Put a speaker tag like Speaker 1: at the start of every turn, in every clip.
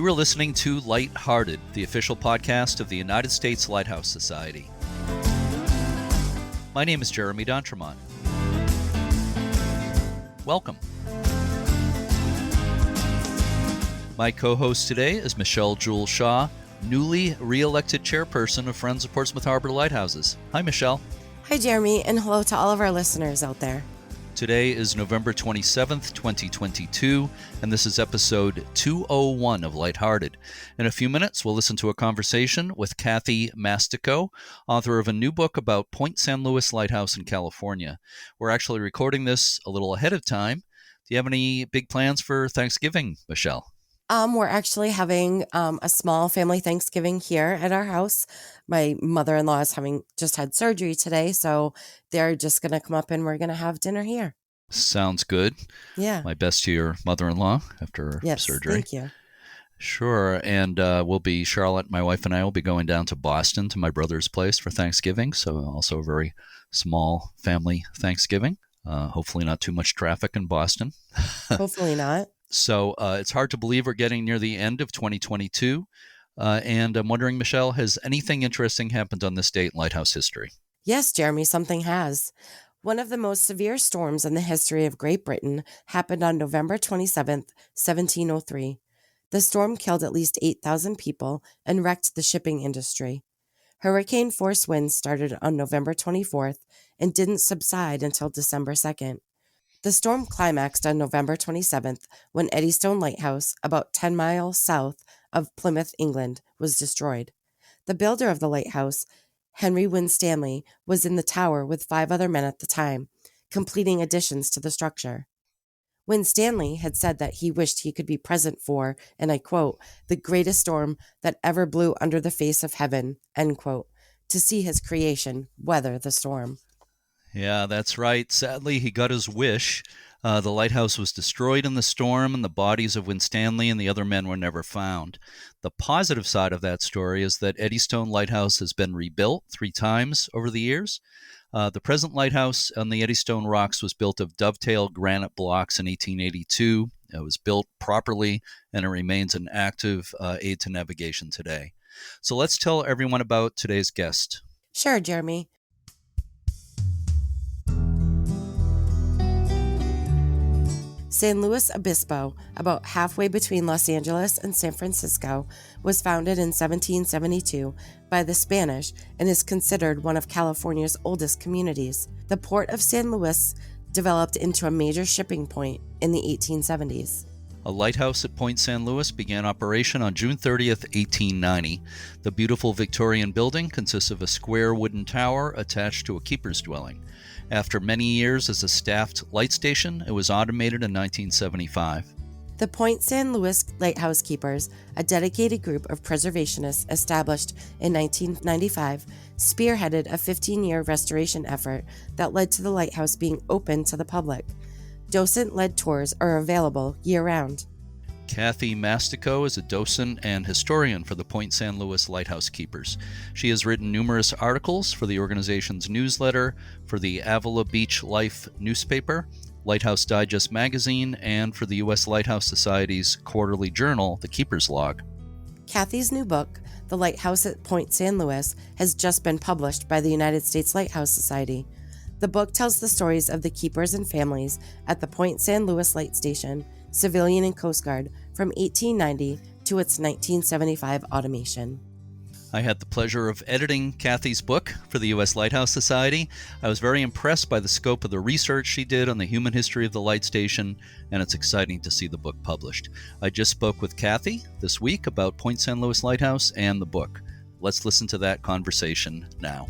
Speaker 1: are listening to Lighthearted, the official podcast of the United States Lighthouse Society. My name is Jeremy D'Entremont. Welcome. My co-host today is Michelle Jewel Shaw, newly re-elected chairperson of Friends of Portsmouth Harbor Lighthouses. Hi, Michelle.
Speaker 2: Hi, Jeremy, and hello to all of our listeners out there.
Speaker 1: Today is November 27th, 2022, and this is episode 201 of Lighthearted. In a few minutes, we'll listen to a conversation with Kathy Mastako, author of a new book about Point San Luis Lighthouse in California. We're actually recording this a little ahead of time. Do you have any big plans for Thanksgiving, Michelle?
Speaker 2: We're actually having a small family Thanksgiving here at our house. My mother-in-law is just had surgery today, so they're just going to come up and we're going to have dinner here.
Speaker 1: Sounds good.
Speaker 2: Yeah.
Speaker 1: My best to your mother-in-law after her surgery.
Speaker 2: Thank you.
Speaker 1: Sure. And Charlotte, my wife and I will be going down to Boston to my brother's place for Thanksgiving. So also a very small family Thanksgiving. Hopefully not too much traffic in Boston.
Speaker 2: Hopefully not.
Speaker 1: So it's hard to believe we're getting near the end of 2022. And I'm wondering, Michelle, has anything interesting happened on this date in Lighthouse history?
Speaker 2: Yes, Jeremy, something has. One of the most severe storms in the history of Great Britain happened on November 27th, 1703. The storm killed at least 8,000 people and wrecked the shipping industry. Hurricane-force winds started on November 24th and didn't subside until December 2nd. The storm climaxed on November 27th when Eddystone Lighthouse, about 10 miles south of Plymouth, England, was destroyed. The builder of the lighthouse, Henry Winstanley, was in the tower with 5 other men at the time, completing additions to the structure. Winstanley had said that he wished he could be present for, and I quote, "the greatest storm that ever blew under the face of heaven," end quote, to see his creation weather the storm.
Speaker 1: Yeah, that's right. Sadly, he got his wish. The lighthouse was destroyed in the storm, and the bodies of Winstanley and the other men were never found. The positive side of that story is that Eddystone Lighthouse has been rebuilt 3 times over the years. The present lighthouse on the Eddystone Rocks was built of dovetail granite blocks in 1882. It was built properly, and it remains an active aid to navigation today. So let's tell everyone about today's guest.
Speaker 2: Sure, Jeremy. San Luis Obispo, about halfway between Los Angeles and San Francisco, was founded in 1772 by the Spanish and is considered one of California's oldest communities. The port of San Luis developed into a major shipping point in the 1870s.
Speaker 1: A lighthouse at Point San Luis began operation on June 30th, 1890. The beautiful Victorian building consists of a square wooden tower attached to a keeper's dwelling. After many years as a staffed light station, it was automated in 1975.
Speaker 2: The Point San Luis Lighthouse Keepers, a dedicated group of preservationists established in 1995, spearheaded a 15-year restoration effort that led to the lighthouse being open to the public. Docent-led tours are available year-round.
Speaker 1: Kathy Mastako is a docent and historian for the Point San Luis Lighthouse Keepers. She has written numerous articles for the organization's newsletter, for the Avila Beach Life newspaper, Lighthouse Digest magazine, and for the U.S. Lighthouse Society's quarterly journal, The Keeper's Log.
Speaker 2: Kathy's new book, The Lighthouse at Point San Luis, has just been published by the United States Lighthouse Society. The book tells the stories of the keepers and families at the Point San Luis Light Station, Civilian and Coast Guard, from 1890 to its 1975 automation.
Speaker 1: I had the pleasure of editing Kathy's book for the U.S. Lighthouse Society. I was very impressed by the scope of the research she did on the human history of the light station, and it's exciting to see the book published. I just spoke with Kathy this week about Point San Luis Lighthouse and the book. Let's listen to that conversation now.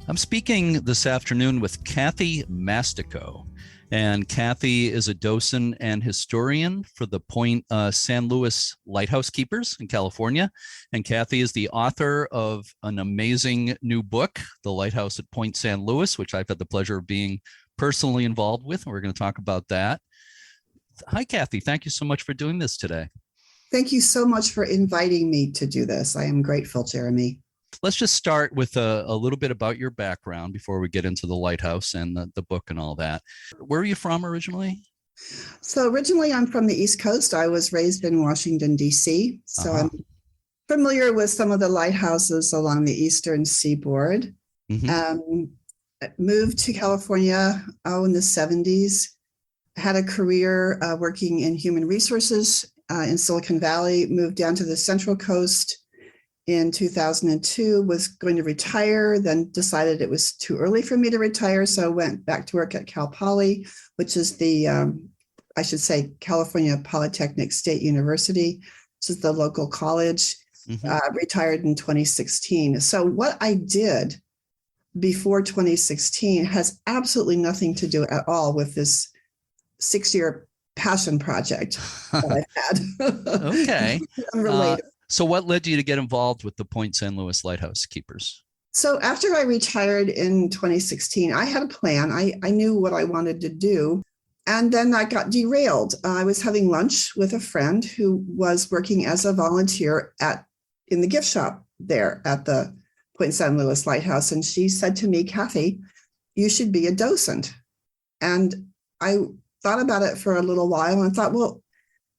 Speaker 1: I'm speaking this afternoon with Kathy Mastako, and Kathy is a docent and historian for the Point San Luis Lighthouse Keepers in California, and Kathy is the author of an amazing new book, The Lighthouse at Point San Luis, which I've had the pleasure of being personally involved with, and we're going to talk about that. Hi, Kathy. Thank you so much for doing this today.
Speaker 3: Thank you so much for inviting me to do this. I am grateful, Jeremy.
Speaker 1: Let's just start with a little bit about your background before we get into the lighthouse and the book and all that. Where are you from originally?
Speaker 3: So originally I'm from the East Coast. I was raised in Washington, D.C. So
Speaker 1: Uh-huh.
Speaker 3: I'm familiar with some of the lighthouses along the Eastern Seaboard.
Speaker 1: Hmm.
Speaker 3: Um, Moved to California, in the 70s. Had a career working in human resources in Silicon Valley, moved down to the Central Coast in 2002, was going to retire, then decided it was too early for me to retire. So I went back to work at Cal Poly, which is the, I should say, California Polytechnic State University, which is the local college.
Speaker 1: Hmm.
Speaker 3: Retired in 2016. So what I did before 2016 has absolutely nothing to do at all with this 6-year passion project that I've
Speaker 1: Okay.
Speaker 3: had. Unrelated.
Speaker 1: So what led you to get involved with the Point San Luis Lighthouse Keepers?
Speaker 3: So after I retired in 2016, I had a plan. I knew what I wanted to do. And then I got derailed. I was having lunch with a friend who was working as a volunteer in the gift shop there at the Point San Luis Lighthouse. And she said to me, Kathy, you should be a docent. And I thought about it for a little while and thought, well,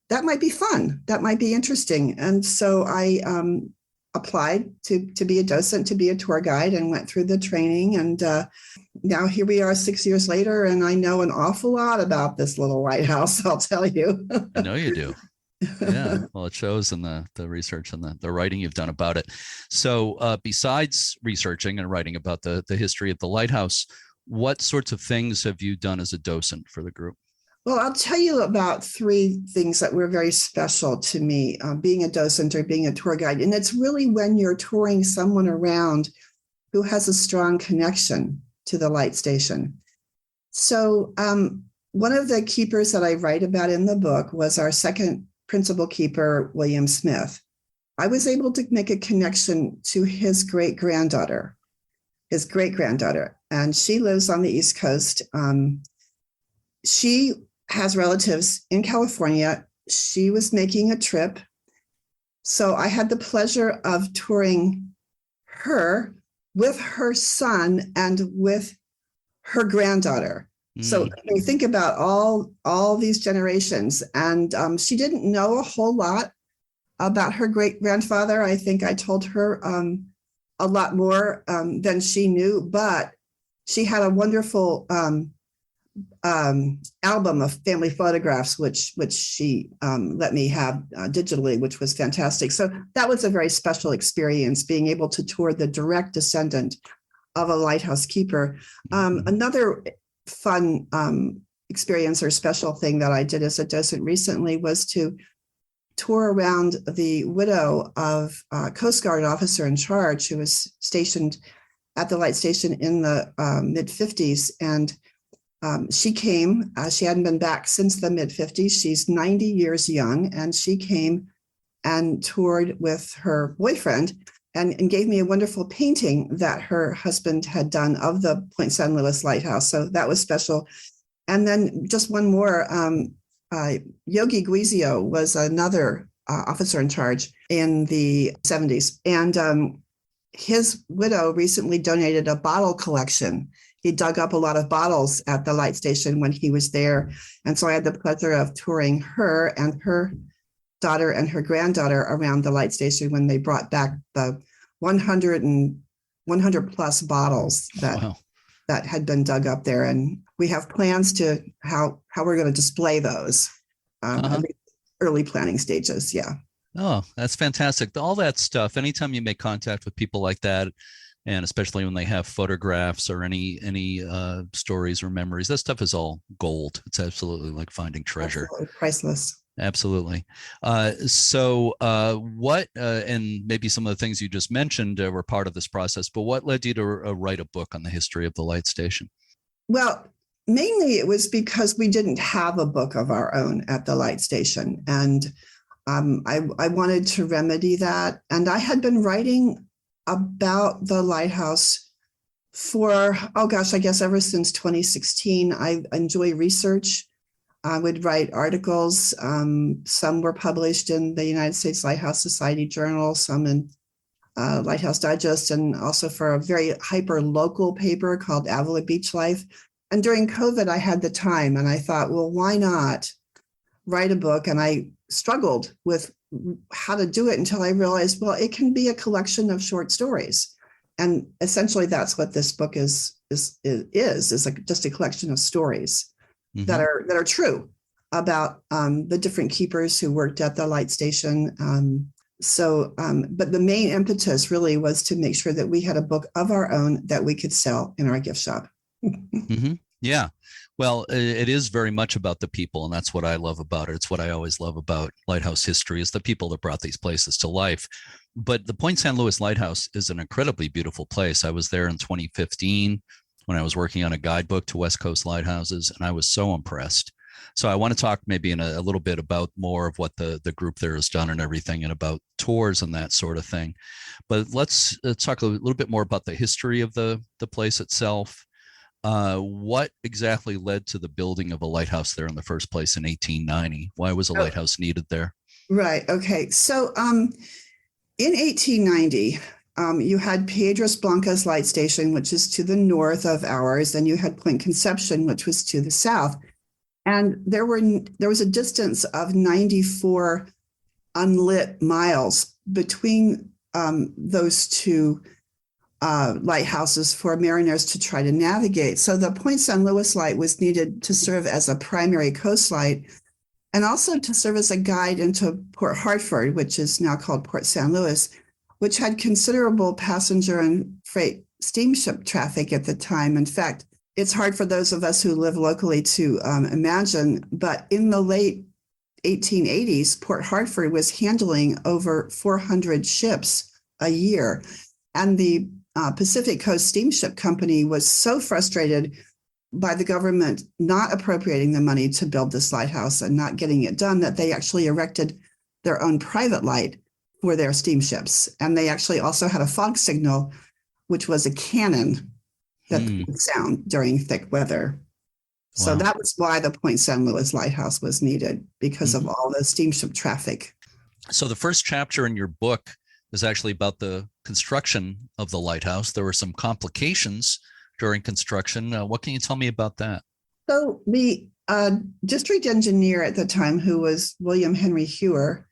Speaker 3: that might be fun. That might be interesting. And so I applied to be a docent, to be a tour guide, and went through the training. And now here we are 6 years later, and I know an awful lot about this little lighthouse, I'll tell you.
Speaker 1: I know you do. Yeah, well, it shows in the research and the writing you've done about it. So besides researching and writing about the history of the lighthouse, what sorts of things have you done as a docent for the group?
Speaker 3: Well, I'll tell you about 3 things that were very special to me, being a docent or being a tour guide. And it's really when you're touring someone around who has a strong connection to the light station. So one of the keepers that I write about in the book was our second principal keeper, William Smith. I was able to make a connection to his great-granddaughter, and she lives on the East Coast. She has relatives in California. She was making a trip. So I had the pleasure of touring her with her son and with her granddaughter. So you think about all these generations, and she didn't know a whole lot about her great grandfather. I think I told her a lot more than she knew, but she had a wonderful album of family photographs, which she let me have digitally, which was fantastic. So that was a very special experience, being able to tour the direct descendant of a lighthouse keeper. Another fun experience or special thing that I did as a docent recently was to tour around the widow of a Coast Guard officer in charge who was stationed at the light station in the mid-50s. And she came, she hadn't been back since the mid-50s. She's 90 years young, and she came and toured with her boyfriend and gave me a wonderful painting that her husband had done of the Point San Luis Lighthouse. So that was special. And then just one more, Yogi Guizio was another officer in charge in the 70s. And his widow recently donated a bottle collection. He dug up a lot of bottles at the light station when he was there. And so I had the pleasure of touring her and her daughter and her granddaughter around the light station when they brought back the 100 plus bottles that had been dug up there. And we have plans to how we're going to display those early planning stages. Yeah.
Speaker 1: Oh, that's fantastic. All that stuff, anytime you make contact with people like that, and especially when they have photographs or any stories or memories, that stuff is all gold. It's absolutely like finding treasure.
Speaker 3: Absolutely priceless.
Speaker 1: Absolutely. So what, and maybe some of the things you just mentioned were part of this process, but what led you to write a book on the history of the light station?
Speaker 3: Well, mainly it was because we didn't have a book of our own at the light station. And I wanted to remedy that. And I had been writing about the lighthouse for, I guess ever since 2016. I enjoy research. I would write articles. Some were published in the United States Lighthouse Society Journal, some in Lighthouse Digest, and also for a very hyper local paper called Avila Beach Life. And during COVID, I had the time and I thought, well, why not write a book? And I struggled with how to do it until I realized, well, it can be a collection of short stories. And essentially that's what this book is like just a collection of stories that are true about the different keepers who worked at the light station. But the main impetus really was to make sure that we had a book of our own that we could sell in our gift shop.
Speaker 1: Yeah. Well, it is very much about the people, and that's what I love about it. It's what I always love about Lighthouse history is the people that brought these places to life. But the Point San Luis Lighthouse is an incredibly beautiful place. I was there in 2015 when I was working on a guidebook to West Coast lighthouses, and I was so impressed. So I want to talk maybe in a little bit about more of what the group there has done and everything, and about tours and that sort of thing. But let's talk a little bit more about the history of the place itself. What exactly led to the building of a lighthouse there in the first place in 1890? Why was a lighthouse needed there?
Speaker 3: Right. Okay. So in 1890, you had Piedras Blancas Light Station, which is to the north of ours, and you had Point Conception, which was to the south. And there was a distance of 94 unlit miles between those two lighthouses for mariners to try to navigate. So the Point San Luis light was needed to serve as a primary coast light and also to serve as a guide into Port Hartford, which is now called Port San Luis, which had considerable passenger and freight steamship traffic at the time. In fact, it's hard for those of us who live locally to imagine, but in the late 1880s, Port Hartford was handling over 400 ships a year. And the Pacific Coast Steamship Company was so frustrated by the government not appropriating the money to build this lighthouse and not getting it done that they actually erected their own private light for their steamships. And they actually also had a fog signal, which was a cannon that would sound during thick weather. Wow. So that was why the Point San Luis Lighthouse was needed, because of all the steamship traffic.
Speaker 1: So the first chapter in your book is actually about the construction of the lighthouse. There were some complications during construction. What can you tell me about that?
Speaker 3: So the district engineer at the time, who was William Henry Hewer,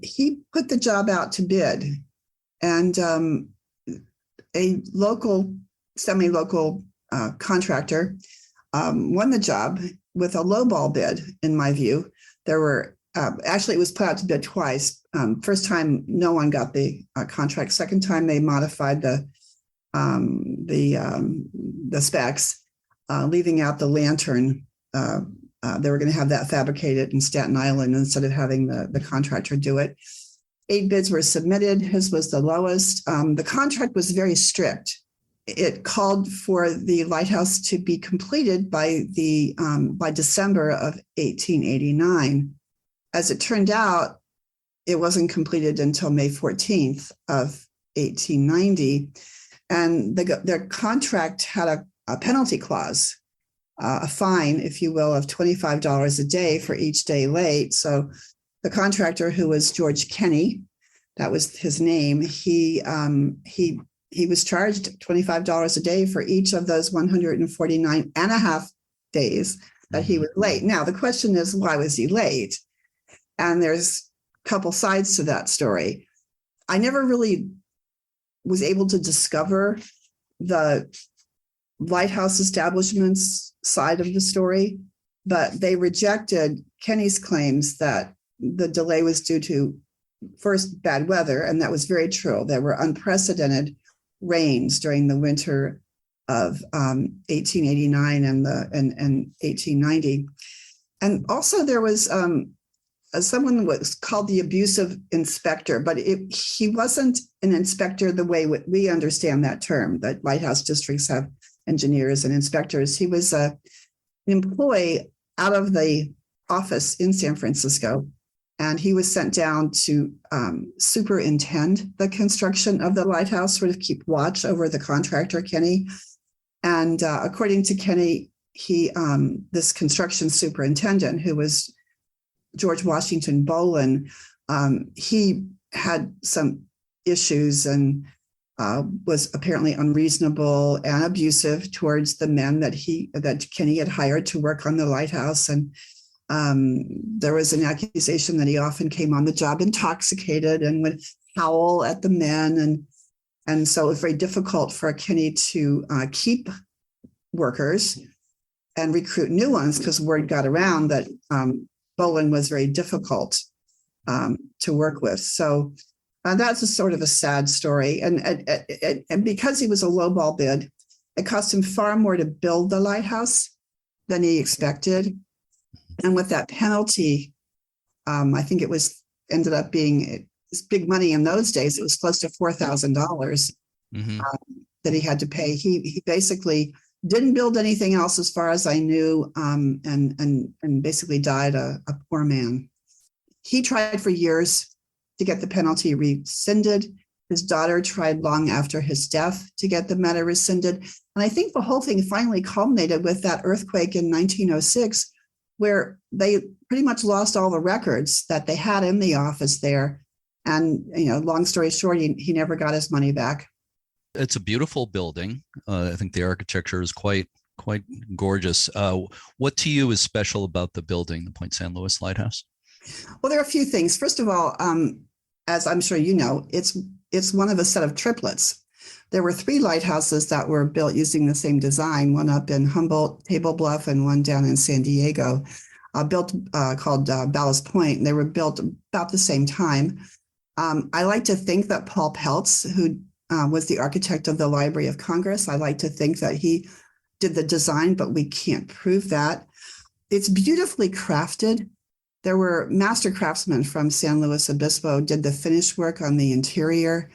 Speaker 3: he put the job out to bid, and a local, semi-local contractor won the job with a lowball bid, in my view. There were actually, it was put out to bid twice. First time, no one got the contract. Second time, they modified the specs, leaving out the lantern. They were going to have that fabricated in Staten Island instead of having the contractor do it. 8 bids were submitted. His was the lowest. The contract was very strict. It called for the lighthouse to be completed by December of 1889. As it turned out, it wasn't completed until May 14th of 1890. And their contract had a penalty clause, a fine, if you will, of $25 a day for each day late. So the contractor, who was George Kenny, that was his name, he was charged $25 a day for each of those 149 and a half days that he was late. Now, the question is, why was he late? And there's a couple sides to that story. I never really was able to discover the lighthouse establishment's side of the story, but they rejected Kenny's claims that the delay was due to, first, bad weather, and that was very true. There were unprecedented rains during the winter of 1889 and 1890. And also there was someone was called the abusive inspector, but he wasn't an inspector the way we understand that term, that lighthouse districts have engineers and inspectors. He was an employee out of the office in San Francisco, and he was sent down to superintend the construction of the lighthouse, sort of keep watch over the contractor, Kenny. And according to Kenny, this construction superintendent, who was George Washington Bolin, he had some issues and was apparently unreasonable and abusive towards the men that Kinney had hired to work on the lighthouse. And there was an accusation that he often came on the job intoxicated and would howl at the men. And so it was very difficult for Kinney to keep workers and recruit new ones, because word got around that Bowen was very difficult to work with. So that's a sort of a sad story. And because he was a lowball bid, it cost him far more to build the lighthouse than he expected. And with that penalty, I think it ended up being big money in those days. It was close to $4,000 that he had to pay. He basically didn't build anything else, as far as I knew, and basically died a poor man. He tried for years to get the penalty rescinded. His daughter tried long after his death to get the matter rescinded. And I think the whole thing finally culminated with that earthquake in 1906, where they pretty much lost all the records that they had in the office there. And, long story short, he never got his money back.
Speaker 1: It's a beautiful building. I think the architecture is quite gorgeous. What to you is special about the building, the Point San Luis Lighthouse?
Speaker 3: Well, there are a few things. First of all, as I'm sure you know, it's one of a set of triplets. There were 3 lighthouses that were built using the same design, one up in Humboldt, Table Bluff, and one down in San Diego, called Ballast Point. And they were built about the same time. I like to think that Paul Peltz, who was the architect of the Library of Congress, I like to think that he did the design, but we can't prove that. It's beautifully crafted. There were master craftsmen from San Luis Obispo did the finish work on the interior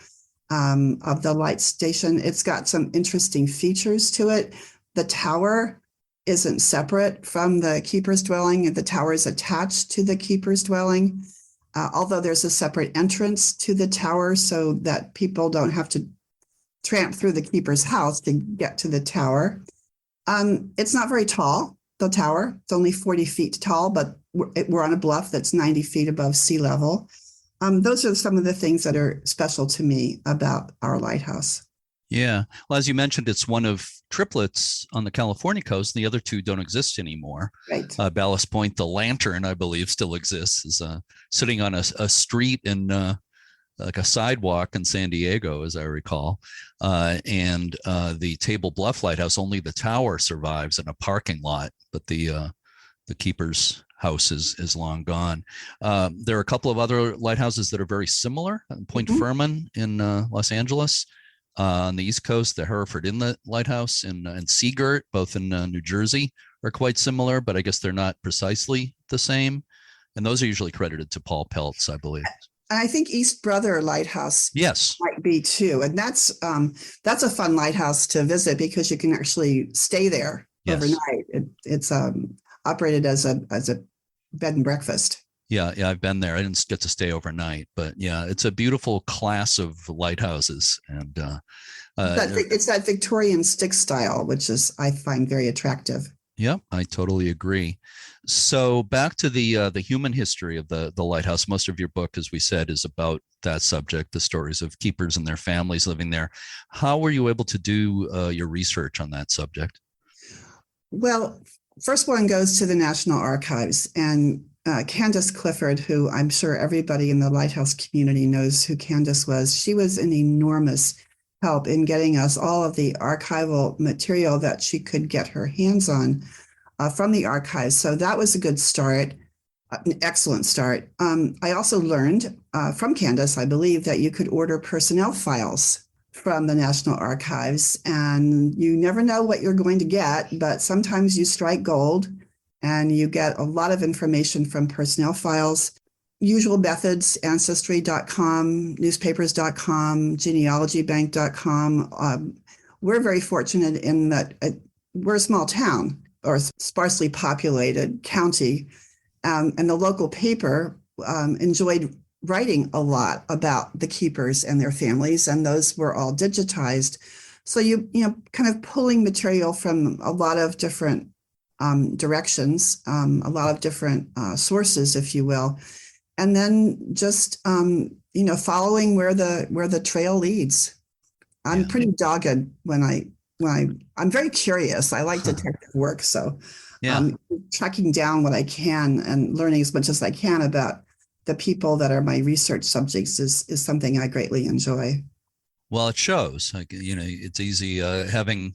Speaker 3: of the light station. It's got some interesting features to it. The tower isn't separate from the keeper's dwelling. The tower is attached to the keeper's dwelling, although there's a separate entrance to the tower so that people don't have to tramp through the keeper's house to get to the tower. It's not very tall, the tower. It's only 40 feet tall, but we're on a bluff that's 90 feet above sea level. Those are some of the things that are special to me about our lighthouse.
Speaker 1: Yeah. Well, as you mentioned, it's one of triplets on the California coast. The other 2 don't exist anymore.
Speaker 3: Right.
Speaker 1: Ballast Point, the lantern, I believe, still exists, is sitting on a street in like a sidewalk in San Diego, as I recall. And the Table Bluff Lighthouse, only the tower survives in a parking lot, but the keeper's house is long gone. There are a couple of other lighthouses that are very similar. Point Furman in Los Angeles. On the East Coast, the Hereford Inlet Lighthouse and Seagirt, both in New Jersey, are quite similar, but I guess they're not precisely the same. And those are usually credited to Paul Peltz, I believe.
Speaker 3: I think East Brother Lighthouse might be too. And that's a fun lighthouse to visit because you can actually stay there overnight. It's operated as a bed and breakfast.
Speaker 1: Yeah, I've been there. I didn't get to stay overnight, but yeah, it's a beautiful class of lighthouses. And
Speaker 3: it's that Victorian stick style, which is, I find, very attractive.
Speaker 1: Yeah, I totally agree. So back to the human history of the lighthouse. Most of your book, as we said, is about that subject, the stories of keepers and their families living there. How were you able to do your research on that subject?
Speaker 3: Well, first one goes to the National Archives, and Candace Clifford, who I'm sure everybody in the Lighthouse community knows who Candace was, she was an enormous help in getting us all of the archival material that she could get her hands on from the archives. So that was a good start, an excellent start. I also learned from Candace, I believe, that you could order personnel files from the National Archives, and you never know what you're going to get, but sometimes you strike gold and you get a lot of information from personnel files. Usual methods, ancestry.com, newspapers.com, genealogybank.com. We're very fortunate in that we're a small town or sparsely populated county, and the local paper enjoyed writing a lot about the keepers and their families, and those were all digitized. So you kind of pulling material from a lot of different directions, a lot of different sources, if you will, and then just following where the trail leads. I'm pretty dogged I'm very curious. I like detective work. So tracking down what I can and learning as much as I can about the people that are my research subjects is something I greatly enjoy.
Speaker 1: Well, it shows. It's easy having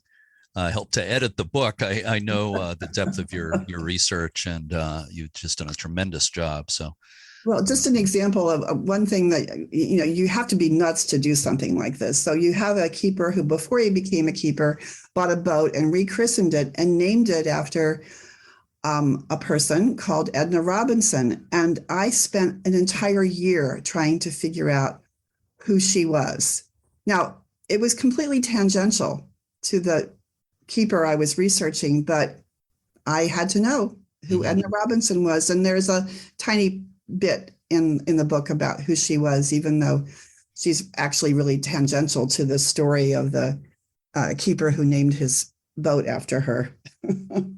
Speaker 1: helped to edit the book. I know the depth of your research, and you've just done a tremendous job. So,
Speaker 3: well, just an example of one thing that, you have to be nuts to do something like this. So you have a keeper who, before he became a keeper, bought a boat and rechristened it and named it after a person called Edna Robinson. And I spent an entire year trying to figure out who she was. Now, it was completely tangential to the keeper I was researching, but I had to know who Edna Robinson was. And there's a tiny bit in the book about who she was, even though she's actually really tangential to the story of the keeper who named his boat after her.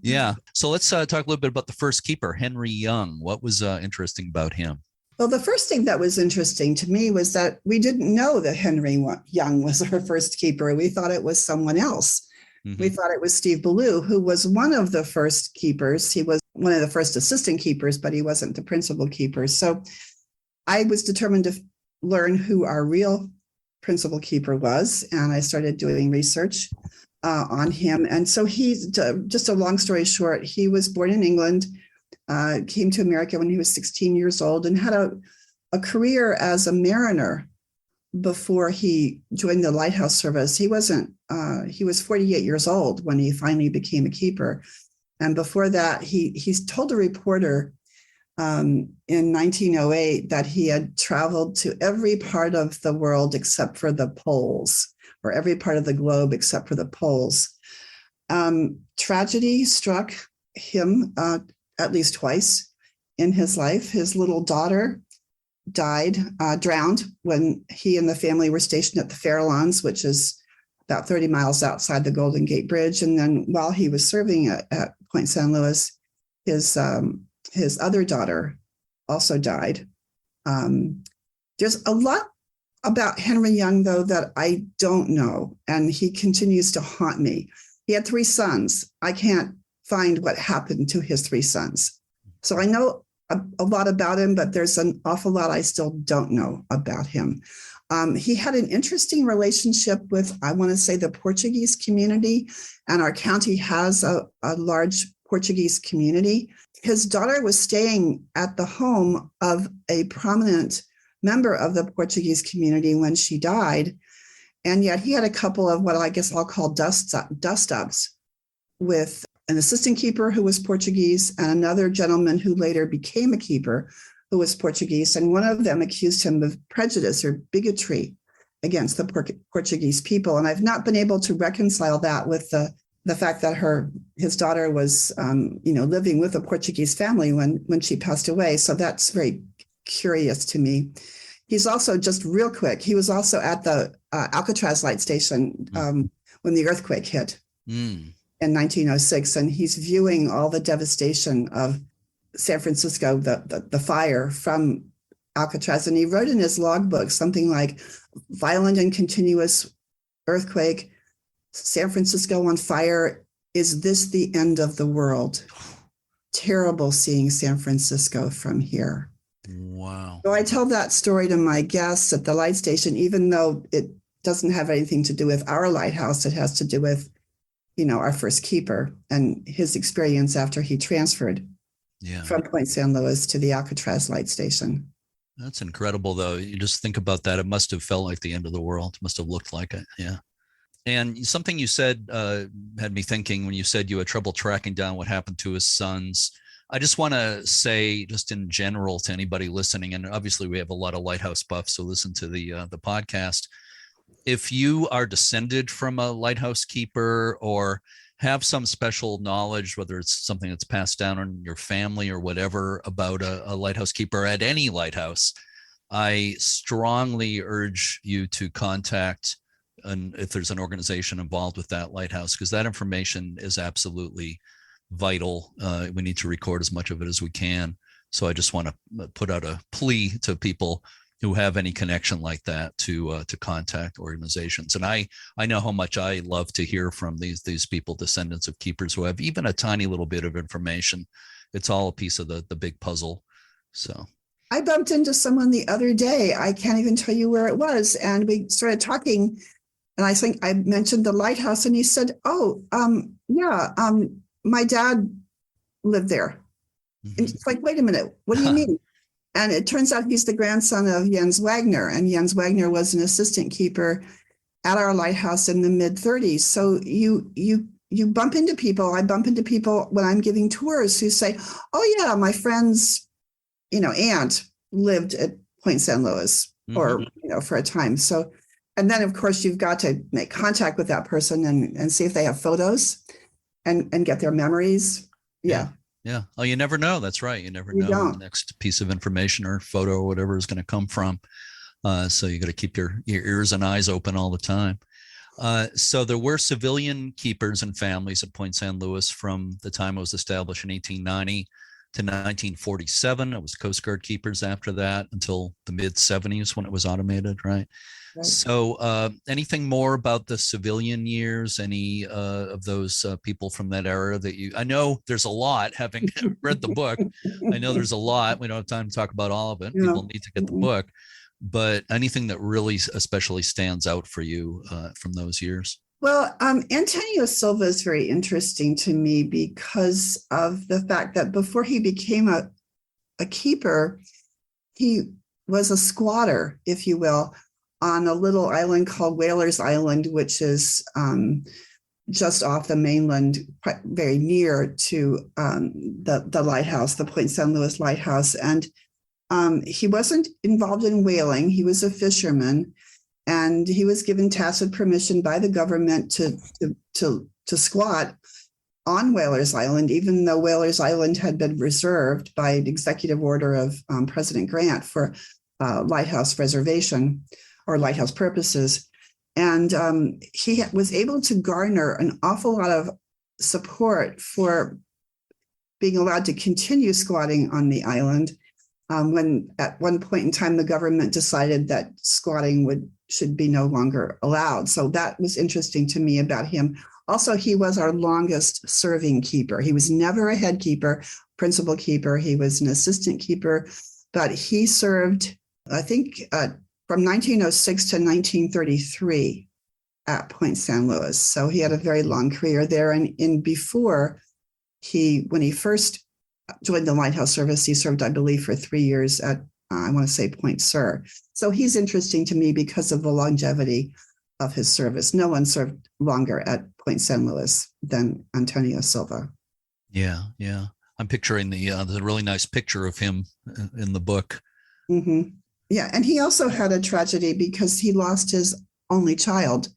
Speaker 1: Yeah. So let's talk a little bit about the first keeper, Henry Young. What was interesting about him?
Speaker 3: Well, the first thing that was interesting to me was that we didn't know that Henry Young was our first keeper. We thought it was someone else. We thought it was Steve Ballou, who was one of the first keepers. He was one of the first assistant keepers, but he wasn't the principal keeper. So I was determined to learn who our real principal keeper was, and I started doing research on him. And so he's, just a long story short, he was born in England, came to America when he was 16 years old, and had a career as a mariner before he joined the Lighthouse service. He was 48 years old when he finally became a keeper. And before that, he's told a reporter in 1908 that he had traveled to every part of the world except for the poles, or every part of the globe except for the poles. Tragedy struck him at least twice in his life. His little daughter drowned when he and the family were stationed at the Farallones, which is about 30 miles outside the Golden Gate Bridge. And then while he was serving at Point San Luis, his other daughter also died. There's a lot about Henry Young, though, that I don't know, and he continues to haunt me. He had 3 sons. I can't find what happened to his 3 sons. So I know a lot about him, but there's an awful lot I still don't know about him. He had an interesting relationship with, I want to say, the Portuguese community, and our county has a large Portuguese community. His daughter was staying at the home of a prominent member of the Portuguese community when she died, and yet he had a couple of what I guess I'll call dust-ups with an assistant keeper who was Portuguese and another gentleman who later became a keeper who was Portuguese. And one of them accused him of prejudice or bigotry against the Portuguese people. And I've not been able to reconcile that with the fact that his daughter was, living with a Portuguese family when she passed away. So that's very curious to me. He's also, just real quick, he was also at the Alcatraz light station when the earthquake hit. In 1906, and he's viewing all the devastation of San Francisco, the fire from Alcatraz. And he wrote in his logbook something like, violent and continuous earthquake, San Francisco on fire. Is this the end of the world? Terrible seeing San Francisco from here.
Speaker 1: Wow.
Speaker 3: So I tell that story to my guests at the light station, even though it doesn't have anything to do with our lighthouse. It has to do with our first keeper and his experience after he transferred from Point San Luis to the Alcatraz light station.
Speaker 1: That's incredible, though. You just think about that. It must have felt like the end of the world. It must have looked like it. Yeah. And something you said had me thinking when you said you had trouble tracking down what happened to his sons. I just want to say, just in general, to anybody listening, and obviously we have a lot of lighthouse buffs, so listen to the podcast. If you are descended from a lighthouse keeper or have some special knowledge, whether it's something that's passed down in your family or whatever about a lighthouse keeper at any lighthouse, I strongly urge you to contact if there's an organization involved with that lighthouse, because that information is absolutely vital. We need to record as much of it as we can. So I just want to put out a plea to people who have any connection like that to contact organizations. And I know how much I love to hear from these people, descendants of keepers, who have even a tiny little bit of information. It's all a piece of the big puzzle. So
Speaker 3: I bumped into someone the other day. I can't even tell you where it was. And we started talking. And I think I mentioned the lighthouse. And he said, oh, yeah, my dad lived there. Mm-hmm. And it's like, wait a minute, what do you mean? And it turns out he's the grandson of Jens Wagner. And Jens Wagner was an assistant keeper at our lighthouse in the mid-30s. So you bump into people. I bump into people when I'm giving tours who say, oh, yeah, my friend's aunt lived at Point San Luis, or, for a time. So, and then of course you've got to make contact with that person and see if they have photos and get their memories. Yeah.
Speaker 1: Oh, you never know. That's right. You never know where the next piece of information or photo or whatever is going to come from. So you got to keep your ears and eyes open all the time. So there were civilian keepers and families at Point San Luis from the time it was established in 1890 to 1947. It was Coast Guard keepers after that until the mid 70s when it was automated, right? So anything more about the civilian years? Any of those people from that era that I know there's a lot, having read the book. I know there's a lot. We don't have time to talk about all of it. Yeah. People need to get the book. But anything that really especially stands out for you from those years?
Speaker 3: Well, Antonio Silva is very interesting to me because of the fact that before he became a keeper, he was a squatter, if you will, on a little island called Whalers Island, which is just off the mainland, very near to the lighthouse, the Point San Luis Lighthouse. And he wasn't involved in whaling. He was a fisherman, and he was given tacit permission by the government to squat on Whalers Island, even though Whalers Island had been reserved by an executive order of President Grant for lighthouse preservation or lighthouse purposes. And he was able to garner an awful lot of support for being allowed to continue squatting on the island. When at one point in time, the government decided that squatting should be no longer allowed. So that was interesting to me about him. Also, he was our longest serving keeper. He was never a head keeper, principal keeper. He was an assistant keeper, but he served, I think, from 1906 to 1933 at Point San Luis. So he had a very long career there. And before when he first joined the Lighthouse Service, he served, I believe, for 3 years at, I want to say, Point Sur. So he's interesting to me because of the longevity of his service. No one served longer at Point San Luis than Antonio Silva.
Speaker 1: Yeah. I'm picturing the really nice picture of him in the book.
Speaker 3: Mm-hmm. Yeah, and he also had a tragedy because he lost his only child,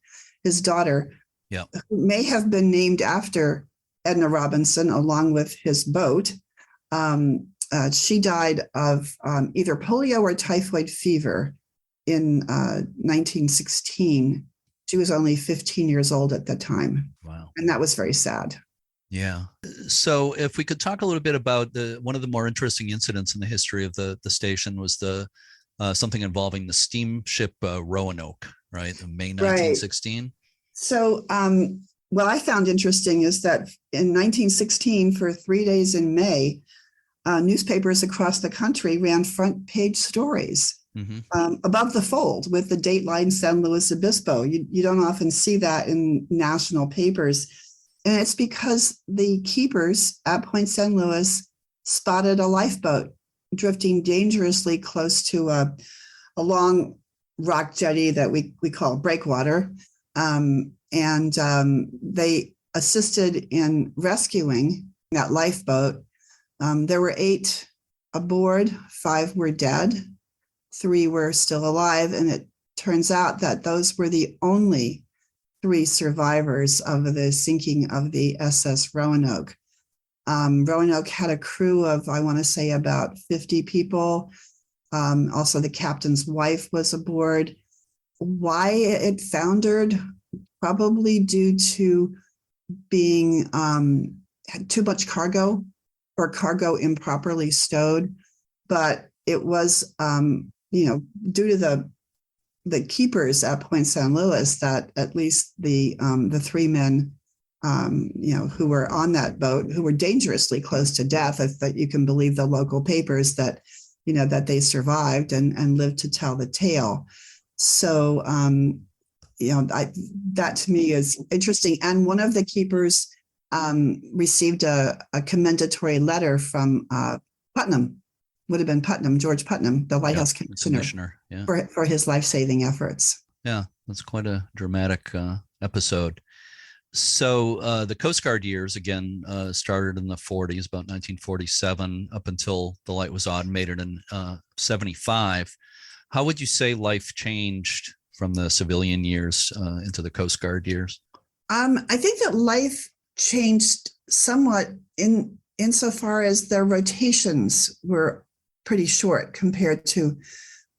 Speaker 3: his daughter, who may have been named after Edna Robinson, along with his boat. She died of either polio or typhoid fever in 1916. She was only 15 years old at the time.
Speaker 1: Wow.
Speaker 3: And that was very sad. Yeah.
Speaker 1: So if we could talk a little bit about one of the more interesting incidents in the history of the station was something involving the steamship Roanoke, right? In May 1916. Right.
Speaker 3: So what I found interesting is that in 1916, for 3 days in May, newspapers across the country ran front page stories above the fold with the dateline San Luis Obispo. You don't often see that in national papers. And it's because the keepers at Point San Luis spotted a lifeboat drifting dangerously close to a long rock jetty that we call breakwater. They assisted in rescuing that lifeboat. There were 8 aboard, 5 were dead, 3 were still alive, and it turns out that those were the only 3 survivors of the sinking of the SS Roanoke. Roanoke had a crew of, I want to say, about 50 people. Also, the captain's wife was aboard. Why it foundered? Probably due to being had too much cargo or cargo improperly stowed. But it was due to the keepers at Point San Luis, that at least the three men, who were on that boat, who were dangerously close to death, if that you can believe the local papers, that that they survived and lived to tell the tale. So, that to me is interesting. And one of the keepers received a commendatory letter from Putnam, would have been Putnam, George Putnam, the Lighthouse Commissioner,
Speaker 1: yeah.
Speaker 3: for his life-saving efforts.
Speaker 1: Yeah, that's quite a dramatic episode. So the Coast Guard years, again, started in the 40s, about 1947, up until the light was automated in 75. How would you say life changed from the civilian years into the Coast Guard years?
Speaker 3: I think that life changed somewhat insofar as their rotations were pretty short compared to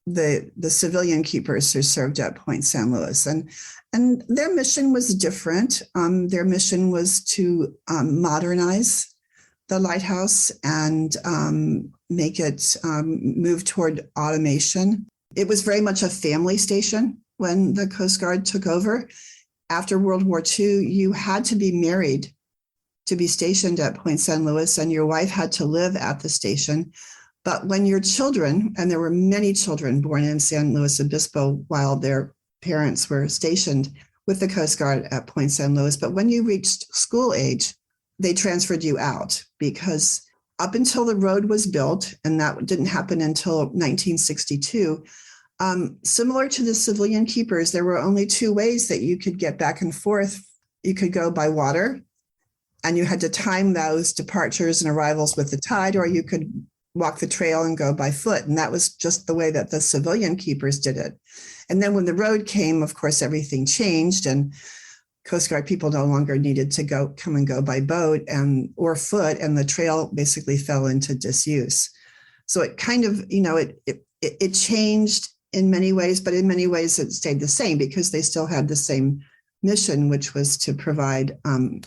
Speaker 3: the civilian keepers who served at Point San Luis, and their mission was different. Their mission was to modernize the lighthouse and make it move toward automation. It was very much a family station when the Coast Guard took over. After World War II, you had to be married to be stationed at Point San Luis, and your wife had to live at the station. But when your children, and there were many children born in San Luis Obispo while their parents were stationed with the Coast Guard at Point San Luis, but when you reached school age, they transferred you out, because up until the road was built, and that didn't happen until 1962, similar to the civilian keepers, there were only two ways that you could get back and forth. You could go by water, and you had to time those departures and arrivals with the tide, or you could walk the trail and go by foot. And that was just the way that the civilian keepers did it. And then when the road came, of course, everything changed, and Coast Guard people no longer needed to come and go by boat or foot, and the trail basically fell into disuse. So it kind of, it changed in many ways, but in many ways it stayed the same, because they still had the same mission, which was to provide an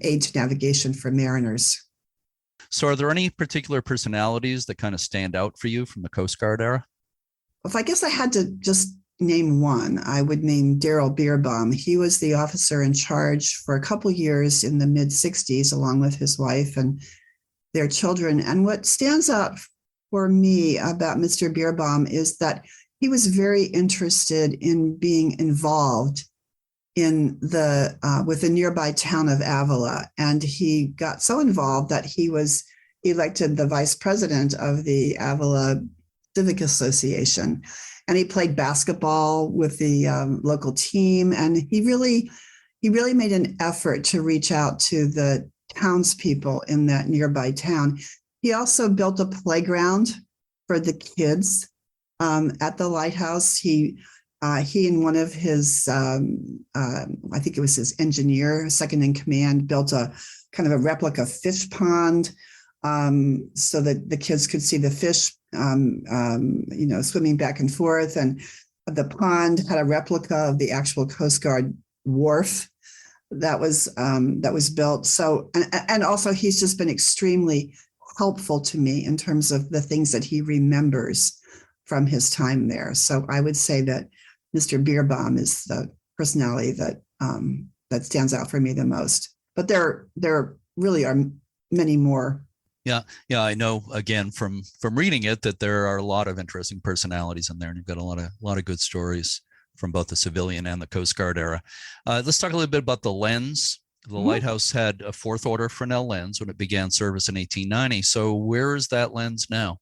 Speaker 3: aid to navigation for mariners.
Speaker 1: So are there any particular personalities that kind of stand out for you from the Coast Guard era?
Speaker 3: If I guess I had to just name one, I would name Daryl Beerbaum. He was the officer in charge for a couple years in the mid-60s, along with his wife and their children. And what stands out for me about Mr. Beerbaum is that he was very interested in being involved in with the nearby town of Avila. And he got so involved that he was elected the vice president of the Avila Civic Association. And he played basketball with the local team. And he really made an effort to reach out to the townspeople in that nearby town. He also built a playground for the kids at the lighthouse. He and one of his, I think it was his engineer, second in command, built a kind of a replica fish pond so that the kids could see the fish, swimming back and forth. And the pond had a replica of the actual Coast Guard wharf that was built. So, and also he's just been extremely helpful to me in terms of the things that he remembers from his time there. So I would say that Mr. Beerbaum is the personality that stands out for me the most. But there really are many more.
Speaker 1: Yeah, I know, again, from reading it, that there are a lot of interesting personalities in there, and you've got a lot of good stories from both the civilian and the Coast Guard era. Let's talk a little bit about the lens. The lighthouse had a fourth order Fresnel lens when it began service in 1890. So where is that lens now?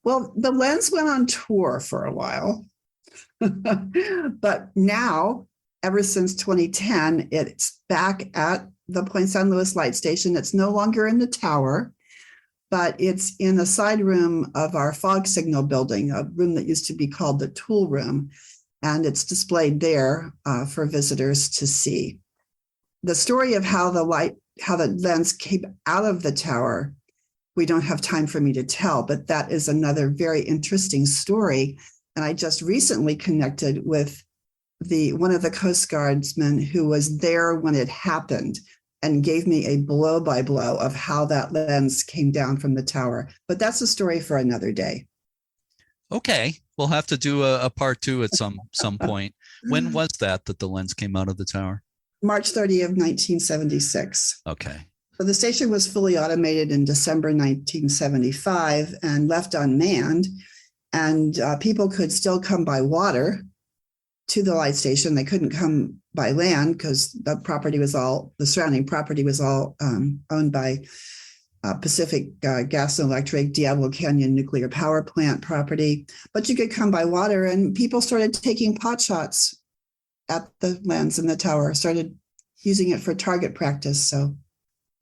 Speaker 3: Well, the lens went on tour for a while. But now, ever since 2010, it's back at the Point San Luis Light Station. It's no longer in the tower, but it's in the side room of our fog signal building, a room that used to be called the tool room. And it's displayed there for visitors to see. The story of how the lens came out of the tower, we don't have time for me to tell, but that is another very interesting story. And I just recently connected with one of the Coast Guardsmen who was there when it happened and gave me a blow by blow of how that lens came down from the tower. But that's a story for another day.
Speaker 1: Okay. We'll have to do a part two at some point. When was that the lens came out of the tower?
Speaker 3: March 30th, 1976.
Speaker 1: Okay.
Speaker 3: So the station was fully automated in December 1975 and left unmanned. And people could still come by water to the light station. They couldn't come by land because the surrounding property was all owned by Pacific Gas and Electric, Diablo Canyon Nuclear Power Plant property. But you could come by water, and people started taking pot shots at the lens in the tower, started using it for target practice. So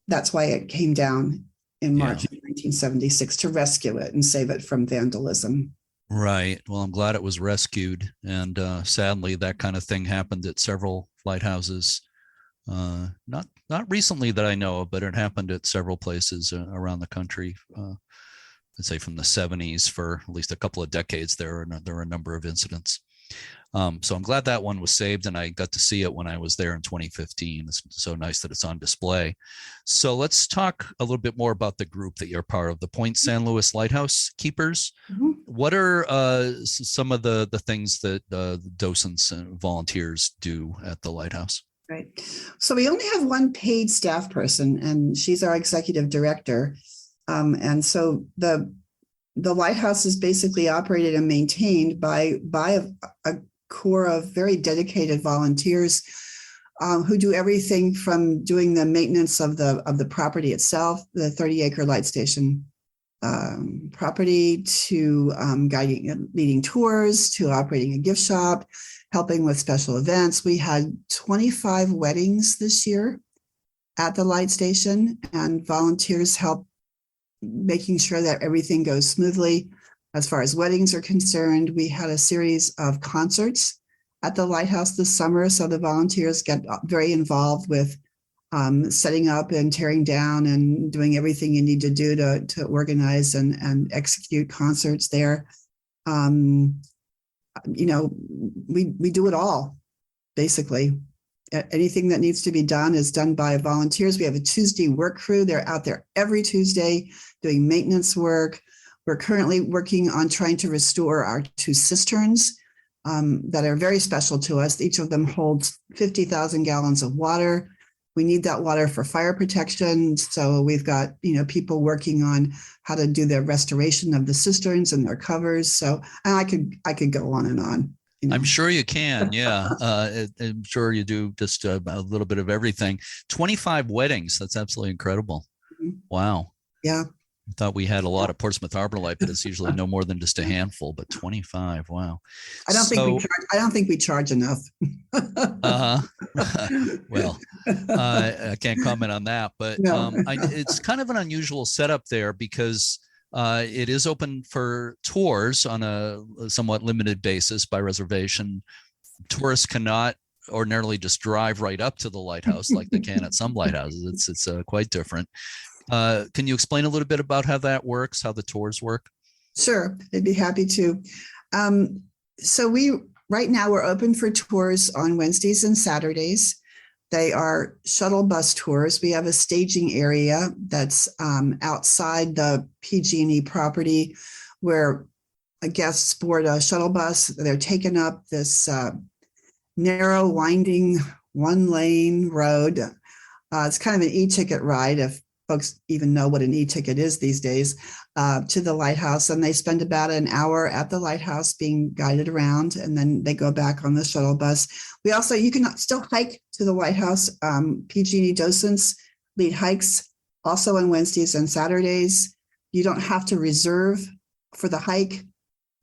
Speaker 3: that's why it came down in March of 1976 to rescue it and save it from vandalism.
Speaker 1: Right. Well, I'm glad it was rescued. And sadly, that kind of thing happened at several lighthouses. Not recently that I know of, but it happened at several places around the country. I'd say from the 70s for at least a couple of decades, there were a number of incidents. So I'm glad that one was saved, and I got to see it when I was there in 2015. It's so nice that it's on display. So let's talk a little bit more about the group that you're part of, the Point San Luis Lighthouse Keepers. Mm-hmm. What are some of the things that docents and volunteers do at the lighthouse?
Speaker 3: Right. So we only have one paid staff person, and she's our executive director. And so the lighthouse is basically operated and maintained by a core of very dedicated volunteers who do everything from doing the maintenance of the property itself, the 30-acre light station property, to leading tours, to operating a gift shop, helping with special events. We had 25 weddings this year at the light station, and volunteers help making sure that everything goes smoothly. As far as weddings are concerned, we had a series of concerts at the lighthouse this summer, so the volunteers get very involved with setting up and tearing down and doing everything you need to do to organize and execute concerts there. We do it all, basically. Anything that needs to be done is done by volunteers. We have a Tuesday work crew. They're out there every Tuesday doing maintenance work. We're currently working on trying to restore our 2 cisterns that are very special to us. Each of them holds 50,000 gallons of water. We need that water for fire protection. So we've got, people working on how to do the restoration of the cisterns and their covers. So, and I could go on and on.
Speaker 1: I'm sure you can. Yeah. I'm sure you do just a little bit of everything. 25 weddings. That's absolutely incredible. Mm-hmm. Wow.
Speaker 3: Yeah.
Speaker 1: I thought we had a lot of Portsmouth Harbor Light, but it's usually no more than just a handful, but 25. Wow.
Speaker 3: I don't think we charge enough.
Speaker 1: Well, I can't comment on that, but no. It's kind of an unusual setup there because it is open for tours on a somewhat limited basis by reservation. Tourists cannot ordinarily just drive right up to the lighthouse like they can at some lighthouses. It's quite different. Can you explain a little bit about how that works, how the tours work?
Speaker 3: Sure, I'd be happy to. So right now we're open for tours on Wednesdays and Saturdays. They are shuttle bus tours. We have a staging area that's outside the PG&E property where guests board a shuttle bus. They're taken up this narrow, winding, one-lane road. It's kind of an e-ticket ride, if folks even know what an e-ticket is these days, to the lighthouse. And they spend about an hour at the lighthouse being guided around, and then they go back on the shuttle bus. You can still hike to the lighthouse. PG&E docents lead hikes also on Wednesdays and Saturdays. You don't have to reserve for the hike.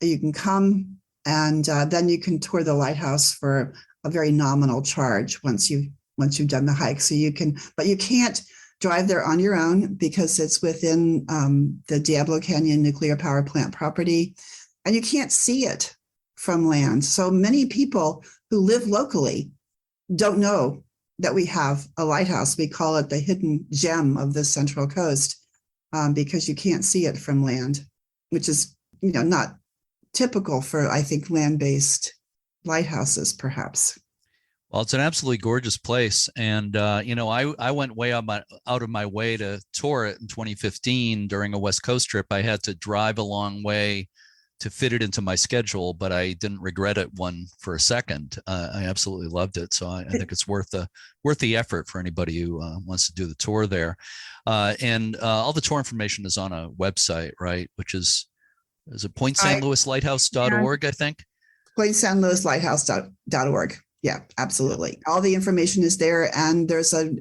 Speaker 3: You can come, and then you can tour the lighthouse for a very nominal charge once you've done the hike. So but you can't drive there on your own because it's within the Diablo Canyon Nuclear Power Plant property, and you can't see it from land. So many people who live locally don't know that we have a lighthouse. We call it the hidden gem of the Central Coast because you can't see it from land, which is not typical for, I think, land-based lighthouses, perhaps.
Speaker 1: Well, it's an absolutely gorgeous place. And, I went way out of my way to tour it in 2015 during a West Coast trip. I had to drive a long way to fit it into my schedule, but I didn't regret it one for a second. I absolutely loved it. So I think it's worth the effort for anybody who wants to do the tour there. And all the tour information is on a website, right? Which is it pointstlouislighthouse.org, I think?
Speaker 3: pointstlouislighthouse.org. Yeah, absolutely. All the information is there. And there's a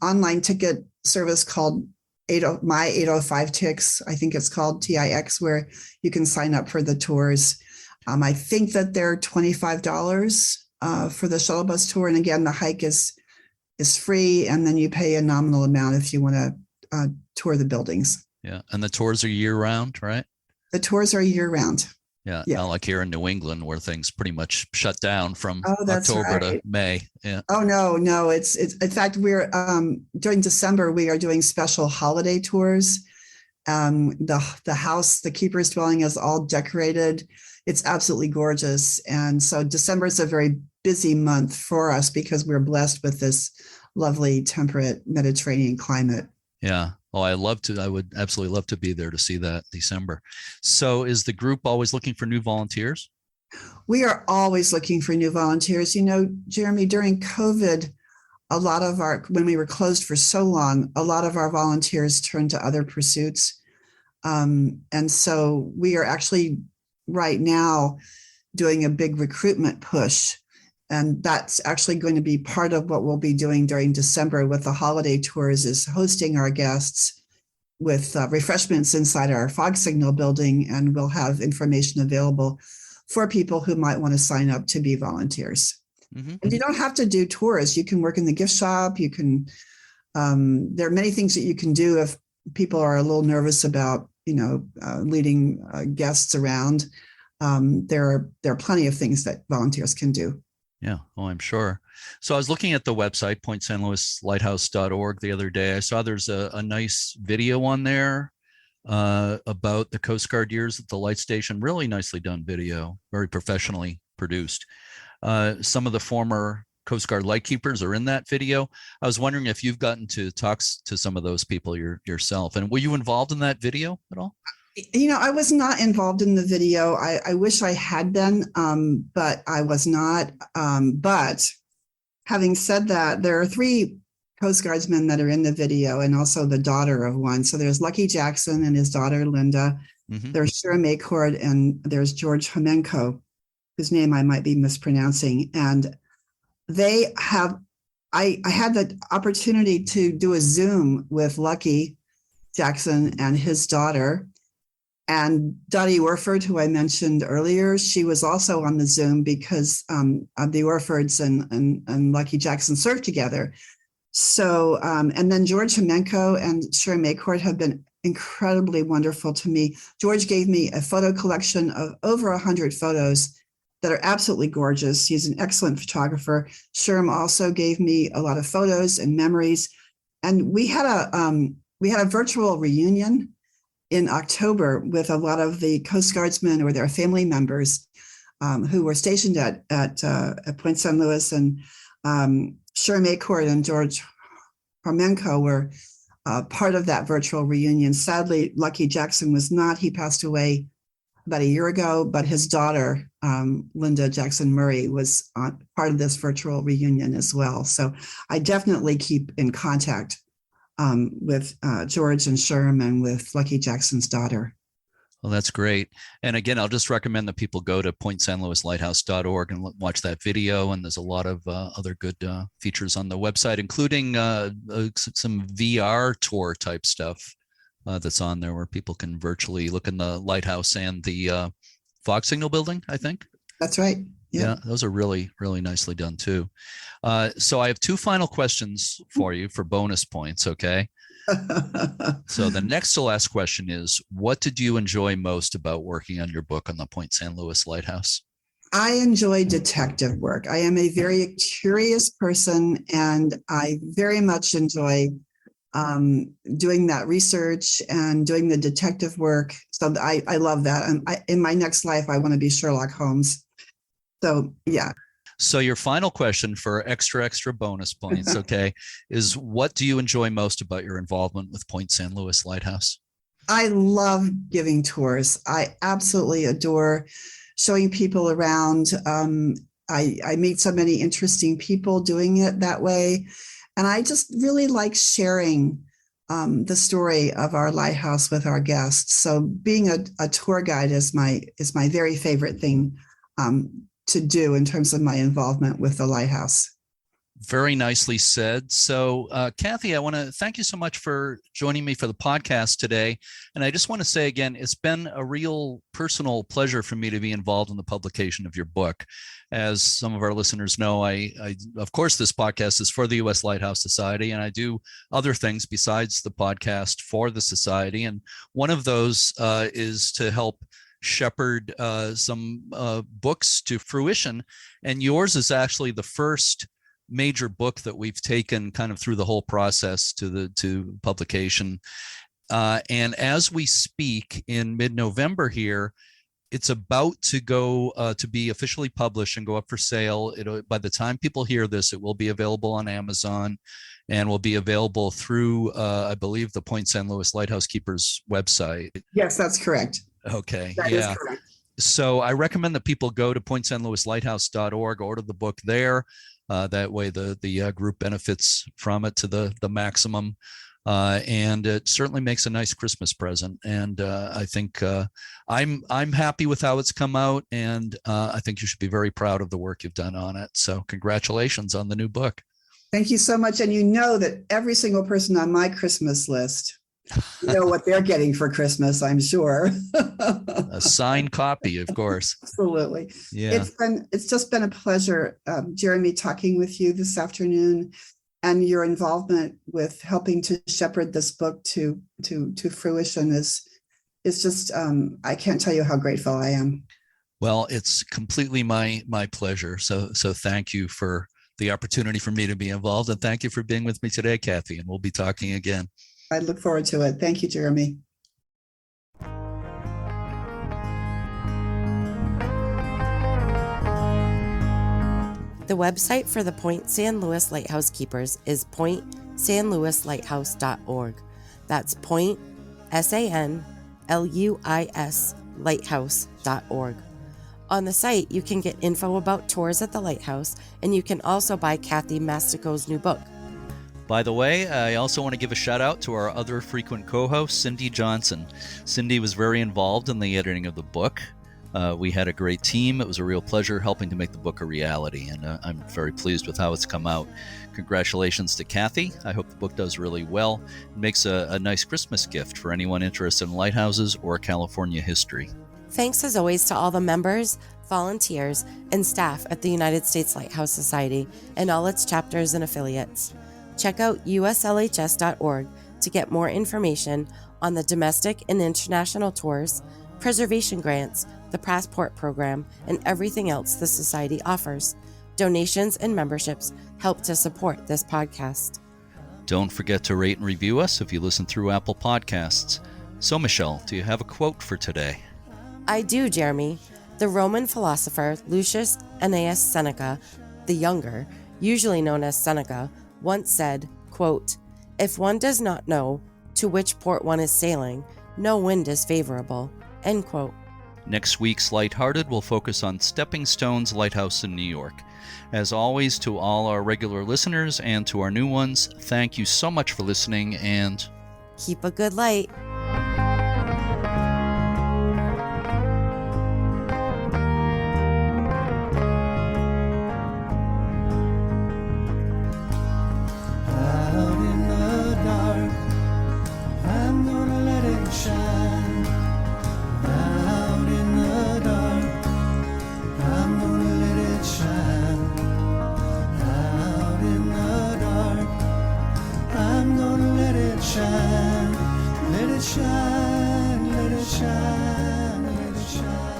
Speaker 3: online ticket service called My 805 Tix, I think it's called TIX, where you can sign up for the tours. I think that they're $25 for the shuttle bus tour. And again, the hike is free. And then you pay a nominal amount if you want to tour the buildings.
Speaker 1: Yeah. And the tours are year round, right?
Speaker 3: The tours are year round.
Speaker 1: Yeah, not like here in New England where things pretty much shut down from
Speaker 3: right.
Speaker 1: October to May. Yeah.
Speaker 3: Oh no, it's in fact we're during December we are doing special holiday tours. The house, the keeper's dwelling is all decorated. It's absolutely gorgeous, and so December is a very busy month for us because we're blessed with this lovely temperate Mediterranean climate.
Speaker 1: Yeah. Oh, I would absolutely love to be there to see that December. So is the group always looking for new volunteers?
Speaker 3: We are always looking for new volunteers. You know, Jeremy, during COVID, when we were closed for so long, a lot of our volunteers turned to other pursuits. And so we are actually right now doing a big recruitment push. And that's actually going to be part of what we'll be doing during December with the holiday tours, is hosting our guests with refreshments inside our fog signal building. And we'll have information available for people who might want to sign up to be volunteers. Mm-hmm. And you don't have to do tours. You can work in the gift shop. You can, there are many things that you can do if people are a little nervous about, leading guests around. There are plenty of things that volunteers can do.
Speaker 1: Yeah. Oh, I'm sure. So I was looking at the website, pointstlouislighthouse.org, the other day. I saw there's a nice video on there about the Coast Guard years at the light station. Really nicely done video, very professionally produced. Some of the former Coast Guard lightkeepers are in that video. I was wondering if you've gotten to talk to some of those people yourself. And were you involved in that video at all?
Speaker 3: I was not involved in the video. I wish I had been, but I was not. But having said that, there are 3 Coast Guardsmen that are in the video and also the daughter of one. So there's Lucky Jackson and his daughter, Linda. Mm-hmm. There's Shira Maycord and there's George Homenko, whose name I might be mispronouncing. And they have, I had the opportunity to do a Zoom with Lucky Jackson and his daughter. And Dottie Orford, who I mentioned earlier, she was also on the Zoom because the Orfords and Lucky Jackson served together. So, and then George Homenko and Shira Maycord have been incredibly wonderful to me. George gave me a photo collection of over 100 photos that are absolutely gorgeous. He's an excellent photographer. Shira also gave me a lot of photos and memories. And we had a virtual reunion in October with a lot of the Coast Guardsmen or their family members who were stationed at Point San Luis, and Shira Maycord and George Homenko were part of that virtual reunion. Sadly, Lucky Jackson was not. He passed away about a year ago, but his daughter, Linda Jackson Murray, was part of this virtual reunion as well. So I definitely keep in contact with George and Sherm and with Lucky Jackson's daughter.
Speaker 1: Well, that's great. And again, I'll just recommend that people go to pointstlouislighthouse.org and watch that video. And there's a lot of other good features on the website, including some VR tour type stuff that's on there where people can virtually look in the lighthouse and the fog signal building, I think.
Speaker 3: That's right.
Speaker 1: Yeah, those are really, really nicely done too. So I have 2 final questions for you for bonus points, okay? So the next to last question is, what did you enjoy most about working on your book on the Point San Luis Lighthouse?
Speaker 3: I enjoy detective work. I am a very curious person, and I very much enjoy doing that research and doing the detective work. So I love that. And in my next life, I want to be Sherlock Holmes. So, yeah.
Speaker 1: So your final question for extra bonus points, okay, is what do you enjoy most about your involvement with Point San Luis Lighthouse?
Speaker 3: I love giving tours. I absolutely adore showing people around. I meet so many interesting people doing it that way. And I just really like sharing the story of our lighthouse with our guests. So being a tour guide is my very favorite thing to do in terms of my involvement with the lighthouse.
Speaker 1: Very nicely said. So, Kathy, I want to thank you so much for joining me for the podcast today. And I just want to say again, it's been a real personal pleasure for me to be involved in the publication of your book. As some of our listeners know, I of course, this podcast is for the U.S. Lighthouse Society, and I do other things besides the podcast for the society. And one of those is to help shepherd some books to fruition. And yours is actually the first major book that we've taken kind of through the whole process to publication. And as we speak in mid-November here, it's about to go to be officially published and go up for sale. By the time people hear this, it will be available on Amazon and will be available through, I believe, the Point San Luis Lighthouse Keepers website.
Speaker 3: Yes, that's correct.
Speaker 1: Okay.
Speaker 3: That is correct.
Speaker 1: So I recommend that people go to pointsanluislighthouse.org, order the book there. That way the group benefits from it to the maximum. And it certainly makes a nice Christmas present. And I think I'm happy with how it's come out. And I think you should be very proud of the work you've done on it. So congratulations on the new book.
Speaker 3: Thank you so much. And you know that every single person on my Christmas list, you know what they're getting for Christmas, I'm sure.
Speaker 1: A signed copy, of course.
Speaker 3: Absolutely.
Speaker 1: Yeah.
Speaker 3: It's just been a pleasure, Jeremy, talking with you this afternoon, and your involvement with helping to shepherd this book to fruition is just I can't tell you how grateful I am.
Speaker 1: Well, it's completely my pleasure. So thank you for the opportunity for me to be involved, and thank you for being with me today, Kathy. And we'll be talking again.
Speaker 3: I look forward to it. Thank you, Jeremy.
Speaker 2: The website for the Point San Luis Lighthouse Keepers is pointsanluislighthouse.org. That's Point, SANLUIS, lighthouse.org. On the site, you can get info about tours at the lighthouse, and you can also buy Kathy Mastako's new book.
Speaker 1: By the way, I also want to give a shout out to our other frequent co-host, Cindy Johnson. Cindy was very involved in the editing of the book. We had a great team. It was a real pleasure helping to make the book a reality, and I'm very pleased with how it's come out. Congratulations to Kathy. I hope the book does really well. It makes a nice Christmas gift for anyone interested in lighthouses or California history. Thanks as always to all the members, volunteers, and staff at the United States Lighthouse Society and all its chapters and affiliates. Check out uslhs.org to get more information on the domestic and international tours, preservation grants, the passport program, and everything else the Society offers. Donations and memberships help to support this podcast. Don't forget to rate and review us if you listen through Apple Podcasts. So, Michelle, do you have a quote for today? I do, Jeremy. The Roman philosopher Lucius Annaeus Seneca, the Younger, usually known as Seneca, once said, quote, "If one does not know to which port one is sailing, no wind is favorable," end quote. Next week's Lighthearted will focus on Stepping Stones Lighthouse in New York. As always, to all our regular listeners and to our new ones, thank you so much for listening, and keep a good light.
Speaker 4: Shine, let it shine, let it shine, let it shine.